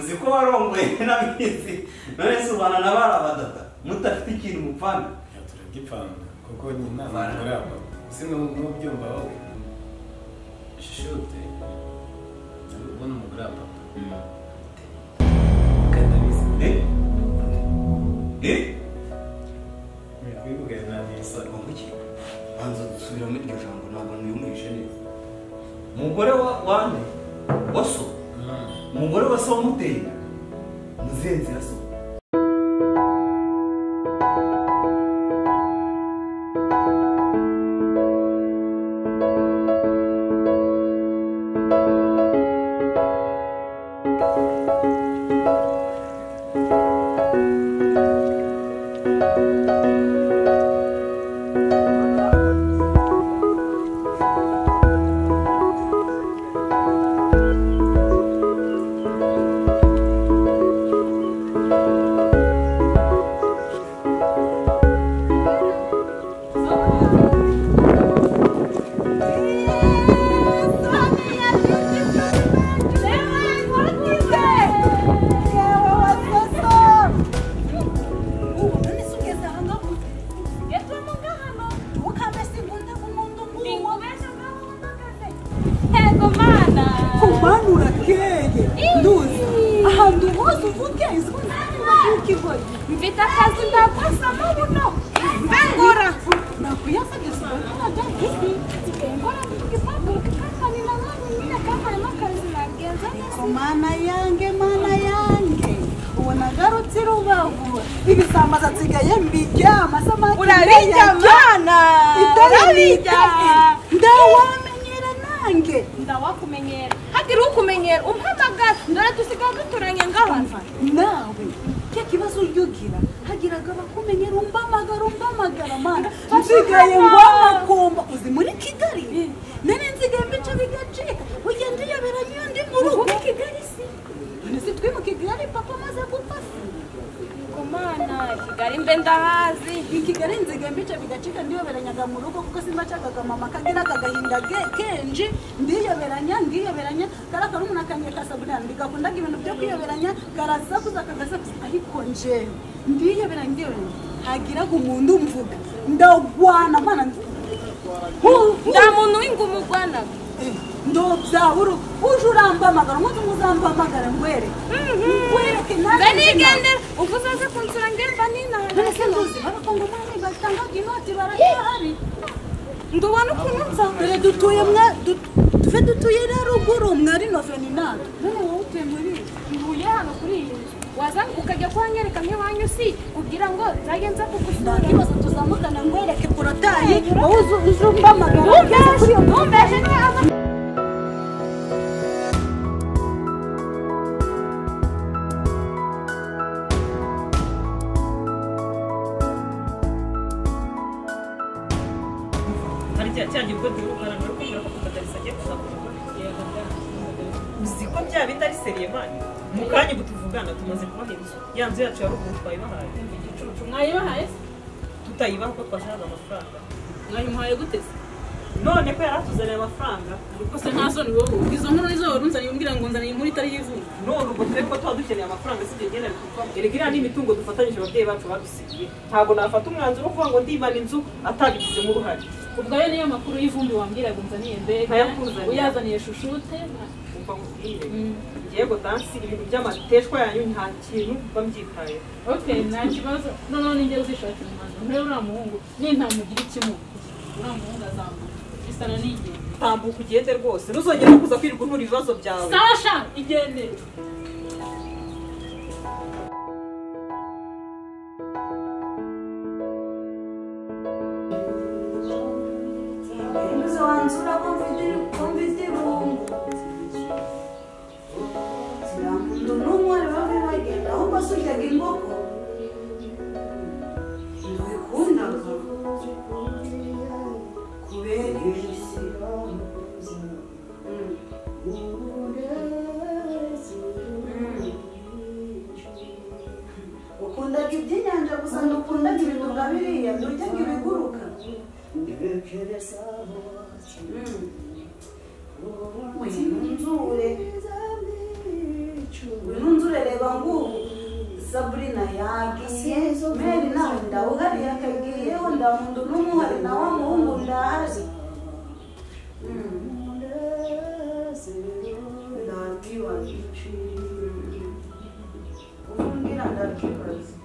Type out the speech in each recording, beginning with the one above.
Ziko warongoye nabizi none subana nabara badata mutafite ikintu mupfana turagipfana kuko ni inama ngoraba sino n'ubyumva wowe shishute ubona umugoraba kanabizi bivuga nani sa onguki banza dusubira muri iryo jambo ntabwo niyumvishe neza umugore wande waso umugore wasa wamuteye muzenzi yaso Mvita kazi ndapasa mabuno bengora nakuyasa gisana dadi bengora kipato kama ni nani kama makazi nageza mana yange ubona garutse rubavu ibisamaza tsigaye mbijyama sama urarija mana itararija ndawamenyera nange ndawakumenyera hagira ukumenyera umpamagara ndora tusigaye duturanye ngabantu nawe cyo kibazo uryugira hagiraga bakumenyera umbamagara mana nsigaye ngwamakomba uzi muri Kigali nene nsigaye mbica bigacika ugenda yaberanye ndi mu rugo Kigali si nese twe mu Kigali papa maze gupasa komana Kigali mbe ndahazi Kigali nsigaye mbica bigacika ndiyoberanyaga mu rugo kuko simbacagaga mama kagira agahinda kenji ndiyoberanya karaka rumuna kanye kasabuna ndigakundaga ibintu byo kwiyoberanya karasakuza kagasakuza ariko nje ndiyoberanya hagiraga umuntu mvuga ndagwana mana nda muntu w'ingumugwana ndobyaburu ujurambamagara umuntu muzambamagara ngwere ngwereke nani benigende uvuzaze kunsura ngemba nina nese nduzi abakongo mani batanga inoti barahari ndubona ukuntu mbere dutuye ruguru mwari noveninado none wowe utuye muri nduye hano kuri iyi waza ukajya kwanyereka nk'iwanyu si kugira ngo zagenza kugusura kibazo tuzamukana ngwereke porotayi wowe uzumbamagara umbeje neza cyane ubwo dirukana no kumira ko kudadarisa agiye kuzakora uziko bya bindi ari seriye mani mukanye butuvugana tumaze kubaha inzu yanzu yacu ya ruguru twayibahaye igicucu mwayibahaye tutayibaha ko twashaka amafaranga mwayimuhaye guteze none ko yaratuzaniye amafaranga ariko se ntazo ni wowe izo nkuru nizo warunzaniye umbwira ngo nzaniye muri tari y'ivunja none ubwo twebwe tuba dukeneye amafaranga si igenda bikuva erega ni imitungo dufatanyije ababyeyi bacu badusigiye ntabwo nafata umwanzuro wo kuvuga ngo ndimana inzu atabigizemo uruhare ubwo ayo niyo makuru y'ivumbi wambwiraga unzaniye mbega uyazaniye shushute umva nkubwire yego dansi ibintu by'amateshwa yanyu nta kintu bambyitaye okay nta kibazo none ninjye uzishakira umwanzuro nturi uriya muhungu nintamugira ikimu uriya muhungu azamuka isana n'igende tambuka ugende rwose ntuzongere kuza kwirirwa untura ibibazo byawe sasha igende wanzura ko mfite irungu ukundaga iby'inyanja gusa ntukundaga ibituga biriya ntujyaga ibiguruka winunzure reba ngubu Sabrina yagiye Mary nawe ndawuhari yakagiyeho ndamundu n'umuhari na wa muhungu ndahazi ndakiwa uvumbwira ndakibaza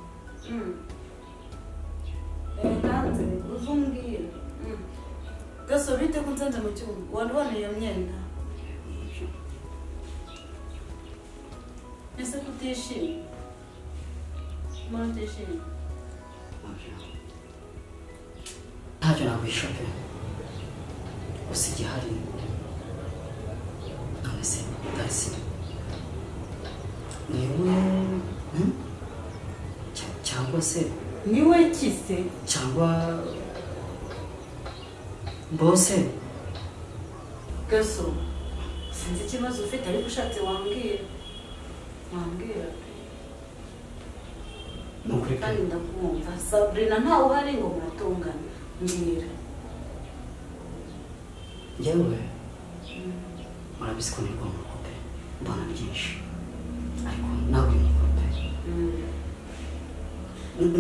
kanze uvumbwira gaso bite kunsanze mu cyumba wabona iyo myenda ese kutishimye umuntu utishimye ntacyo nakwisha pe gusa igihari none se Darcy niwe cyangwa se niwe kise cyangwa bose gaso sinzi ikibazo ufite ariko ushatse wambwira nukuri kandi ndakumva Sabrina ntawe uhari ngo muratungane mbwira yewe murabizi ko nirwa mu rugo pe mbona byinshi ariko nawe uri mu rugo pe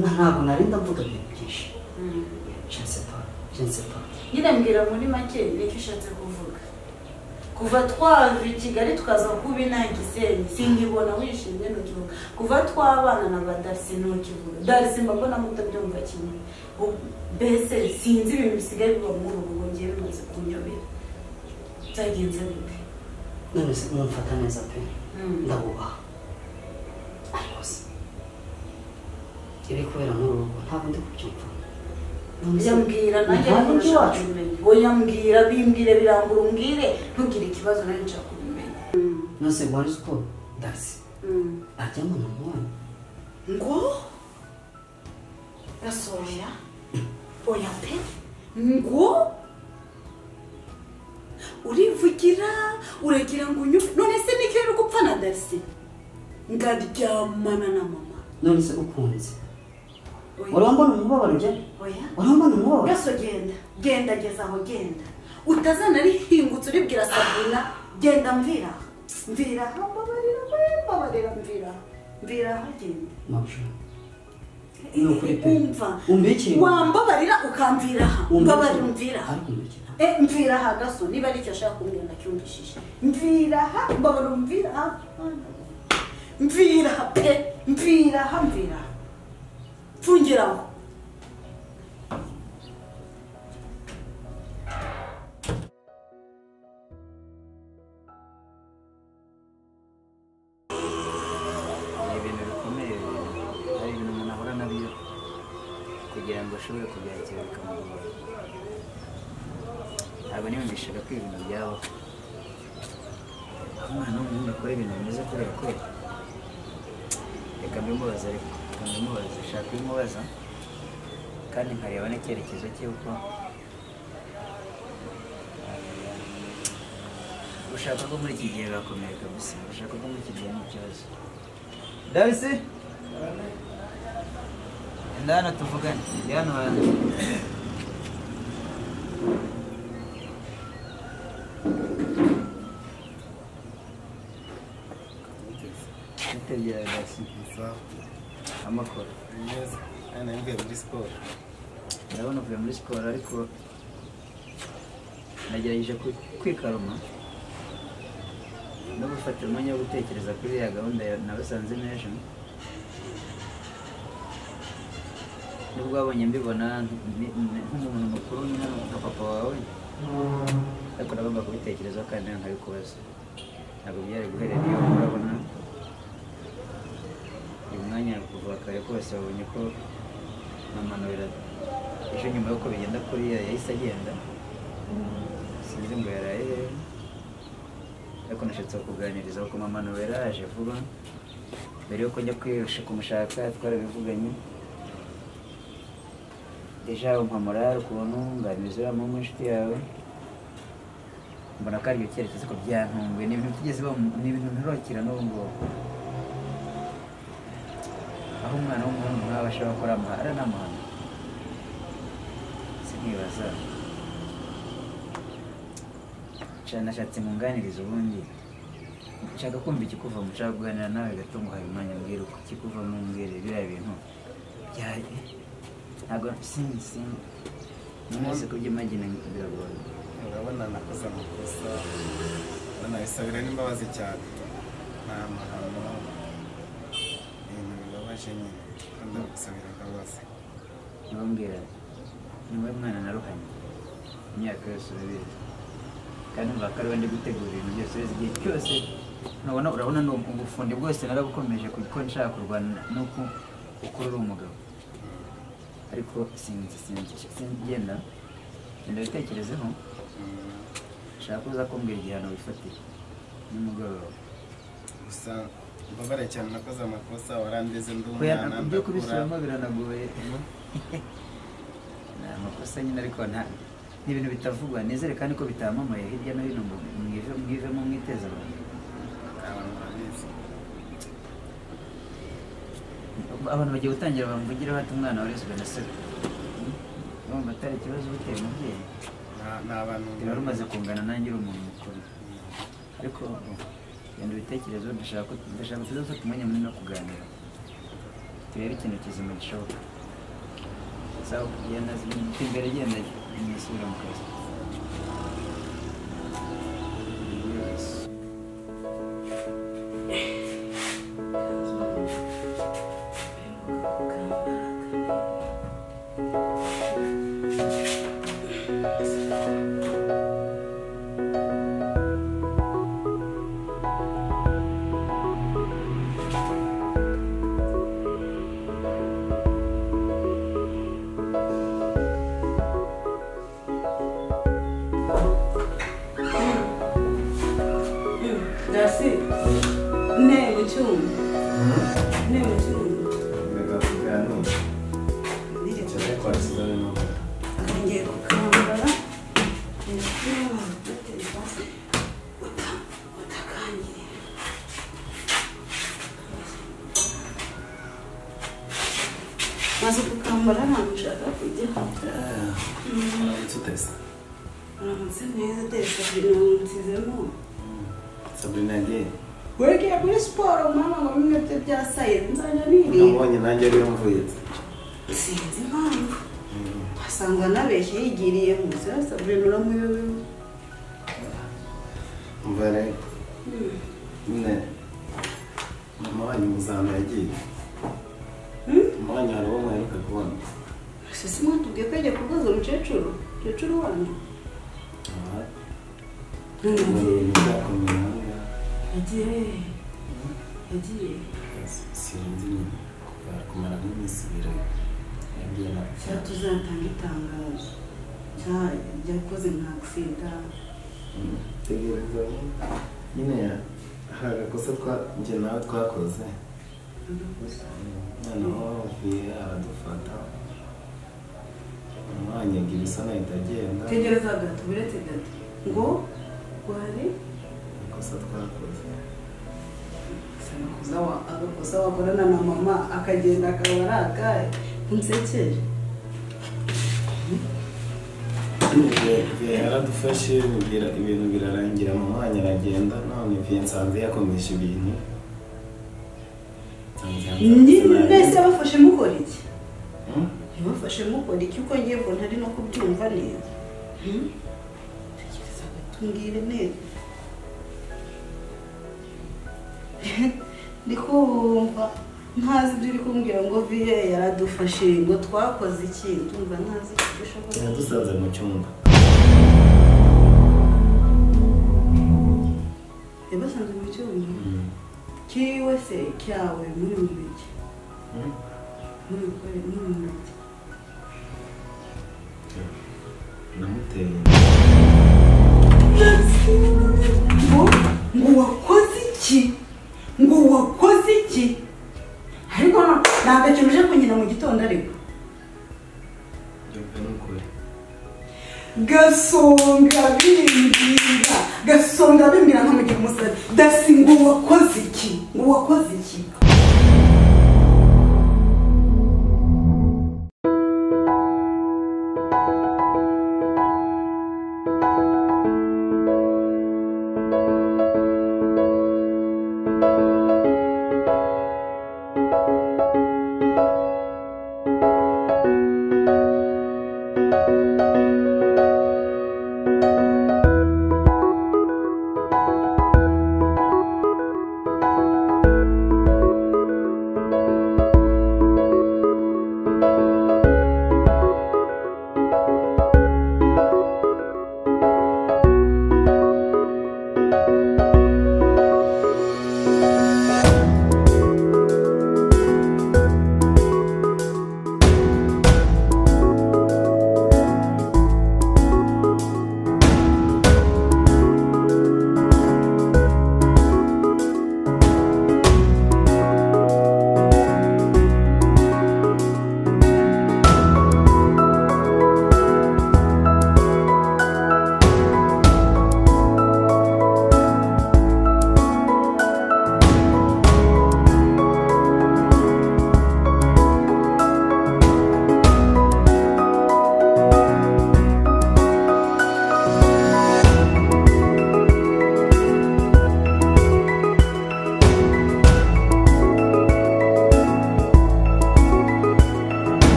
ntabwo narinda mvuga ibintu byinshi je ne sais pas nyine mbwira muri make nicyo ushatse kuvuga kuva twava i Kigali tukaza kuba inangisenyi sinkibona wishimye ntukivuga kuva twabana na ba Darcy ntukivuga Darcy mbona mutabyumva kimwe mbese sinzi ibintu bisigaye biba muri ubu ngo ngiye bimaze kunyobera byagenze gute none se mumfata neza pe ndabubaha ariko se iri kubera muri urugo ntabwo ndi kubyumva yambwira nanjye nshaka kubimenya ngo yambwira bimbwire birambura umbwire ntugire ikibazo nanjye nshaka kubimenya nose wari ko Darcy ajyamo n'umwana ngo gasoya oya pe ngo urivugira uragira ngo unyufe none se niko uri gupfa na Darcy ngaryamana na mama none se ukunze urambona umubabaro ujya oya urambona umubabaro gaso genda geza aho genda utazana ari hingutse uribwira Sabrina genda mvira mbabarira mvira genda mabusha umva umbikira wambabarira ukamvira mbabarira mvira gaso niba ari cyo ashaka kumbwira ndacyumvishije mvira mbabarira mvira pfungiraho ibintu bikomeye hari ibintu umuntu ahura nabyo kugira ngo ashobore kubyakira bikamugora ntabwo niyumvishaga ko ibintu byabaho umwana w'umuhungu akora ibintu bimeze kubera ko reka mbimubaza shaka ibimubaza kandi nkareba n'icyerekezo cye uko ushaka ko muri iki gihe bakomeye kabisa ushaka ko muri iki gihe ni ikibazo Darcy enda hano tuvugane ndi hano hanze bitebyera Darcy amakuru neza nari mvuye muri siporo ndabona uvuye muri siporo ariko nagerageje kwikaruma no gufata umwanya wo gutekereza kuri ya gahunda nabasanze n'ejo nubwo wabonye mbibona nk'umuntu mukuru nka papa wawe ariko nagomba kubitekerezaho kandi nawe nkabikubaza ntabwo byari guherera iyo urabona uyu mwanya kuva kare kose wabonye ko mama Noella ejo nyuma y'uko bigenda kuriya yahise agenda sinzi ngo yaraye hehe ariko nashatse kuganiriza kuko mama Noella yaje vuba mbere yuko njya kumushaka twarabivuganye deja umpa morale ukuntu nganiriza uriya muhungu w'inshuti yawe mbona ko ari icyerekezo ko byantunguye ni ibintu tugeze ni ibintu nturokera n'ubu ngubu aho umwana w'umuhungu nk'aba ashobora gukora amahara n'amahano sinibaza nashatse munganiriza ubundi nshaka kumva ikikuva mushaka kuganira nawe gato ngo hari umwanya mbwira uko ikikuva mumbwire biriya bintu byaje ntabwo sinzi mwese kubyimagina biragoye urabona nakoze amakosa banabisabira n'imbabazi cyane nta mahano ibintu bibabaje nyine kandi gusabira imbabazi ntibambwira ni wowe mwana naruhanye imyaka yose urabizi kandi mvuga ko ariwe ndi gutegura ibintu byose igihe cyose urabona ubufundi bwose narabukomeje kuko nshaka kurwana nuko ukora uri umugabo ariko genda bitekerezeho nshaka uza kumbwira igihano wifatira nimugoroba gusa mbabare cyane nakoze amakosa warandeze ndi umwana byo kubisubiramo biranagoye ni amakosa nyine ariko ni ibintu bitavugwa nizere kandi ko bitamamaye hirya no hino mwivemo mwiteza abantu bagiye gutangira bamvugira bati umwana warezwe na se bumva atari ikibazo buteye umubyeyi rero rumaze kungana nanjye uri umuntu mukuru ariko genda ibitekerezo ndashaka tuzaza kumenya muri no kuganira turebe ikintu kizima gishoboka sawa genda imbere genda nisubira mu kazi maze gukambara ntabwo ushaka kujya uramutse neza tesa ibintu nsizemo Sabrina yagiye wegiye muri siporo mama ngo bimwe bye byasaye nzajya niriye nabonye nanjye ariyo mvuye sinzi impamvu wasanga nabeshye yigiriye mu nzira Sabrina uramuyobewe umva rero nyine mama wanyu muzamba yagiye umwanya hari uwo mwaheruka kubona sisi mwatubwiye ko yagiye kubaza umukecuru wanyu yagiye sinzi nyine kumara nk'iminsi ibiri yagiye na cyangwa tuzatanga itangazo ryakoze nka agisida tegereza nyine hari agakosa njye nawe twakoze noneho viye aradufata umwanyagira isa nahita agenda tegereza gato buretse gato ngo wari ikosa twakoze agakosa wakorana na mama akagenda akaba ari akahe unsekere viye yaradufashe ibintu birarangira mu mwanya aragenda none viye nsanze yakomeje ibintu mbese bafashe mukora iki ntibafashe mukora iki uko ngiye ngo ntari no kubyumva neza tekereza gatungire neza ndi kumva ntazi ibyo uri kumbwira ngo viye yaradufashe ngo twakoze iki ndumva ntazi icyo ushobora yadusanze mu cyumba yabasanze mu cyumba kiwe se cyawe muri mu biki muri mu biki namuteye ngo wakoze iki ariko ntabwo acyumije kunyina mu gitondo ariko byumve n'ukuri gasonga bimbwira nkamugira umusore dasi ngo wakoze iki